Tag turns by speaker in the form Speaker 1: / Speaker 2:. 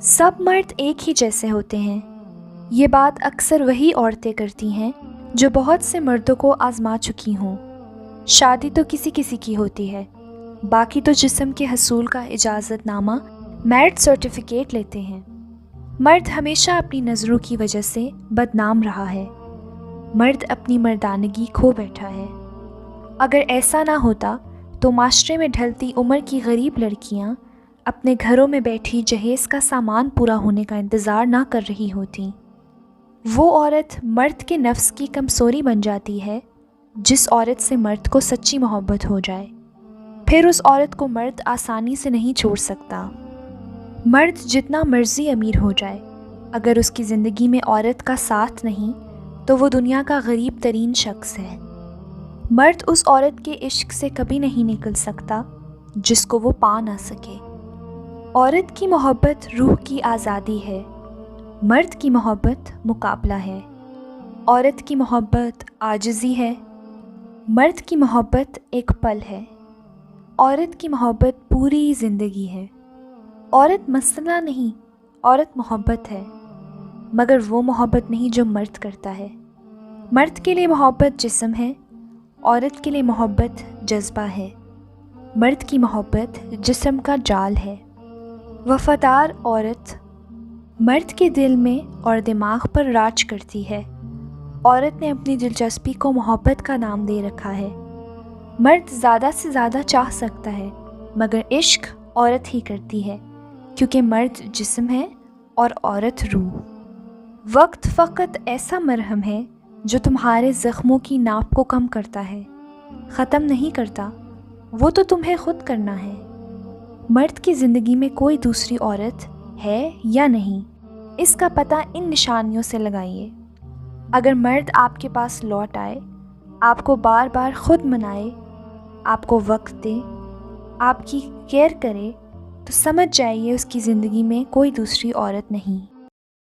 Speaker 1: سب مرد ایک ہی جیسے ہوتے ہیں، یہ بات اکثر وہی عورتیں کرتی ہیں جو بہت سے مردوں کو آزما چکی ہوں۔ شادی تو کسی کسی کی ہوتی ہے، باقی تو جسم کے حصول کا اجازت نامہ میرٹ سرٹیفکیٹ لیتے ہیں۔ مرد ہمیشہ اپنی نظروں کی وجہ سے بدنام رہا ہے، مرد اپنی مردانگی کھو بیٹھا ہے۔ اگر ایسا نہ ہوتا تو معاشرے میں ڈھلتی عمر کی غریب لڑکیاں اپنے گھروں میں بیٹھی جہیز کا سامان پورا ہونے کا انتظار نہ کر رہی ہوتیں۔ وہ عورت مرد کے نفس کی کمزوری بن جاتی ہے جس عورت سے مرد کو سچی محبت ہو جائے، پھر اس عورت کو مرد آسانی سے نہیں چھوڑ سکتا۔ مرد جتنا مرضی امیر ہو جائے، اگر اس کی زندگی میں عورت کا ساتھ نہیں تو وہ دنیا کا غریب ترین شخص ہے۔ مرد اس عورت کے عشق سے کبھی نہیں نکل سکتا جس کو وہ پا نہ سکے۔ عورت کی محبت روح کی آزادی ہے، مرد کی محبت مقابلہ ہے۔ عورت کی محبت عاجزی ہے، مرد کی محبت ایک پل ہے۔ عورت کی محبت پوری زندگی ہے۔ عورت مسئلہ نہیں، عورت محبت ہے، مگر وہ محبت نہیں جو مرد کرتا ہے۔ مرد کے لیے محبت جسم ہے، عورت کے لیے محبت جذبہ ہے۔ مرد کی محبت جسم کا جال ہے۔ وفادار عورت مرد کے دل میں اور دماغ پر راج کرتی ہے۔ عورت نے اپنی دلچسپی کو محبت کا نام دے رکھا ہے۔ مرد زیادہ سے زیادہ چاہ سکتا ہے، مگر عشق عورت ہی کرتی ہے، کیونکہ مرد جسم ہے اور عورت روح۔ وقت فقط ایسا مرہم ہے جو تمہارے زخموں کی ناپ کو کم کرتا ہے، ختم نہیں کرتا، وہ تو تمہیں خود کرنا ہے۔ مرد کی زندگی میں کوئی دوسری عورت ہے یا نہیں، اس کا پتہ ان نشانیوں سے لگائیے۔ اگر مرد آپ کے پاس لوٹ آئے، آپ کو بار بار خود منائے، آپ کو وقت دے، آپ کی کیئر کرے، تو سمجھ جائیے اس کی زندگی میں کوئی دوسری عورت نہیں۔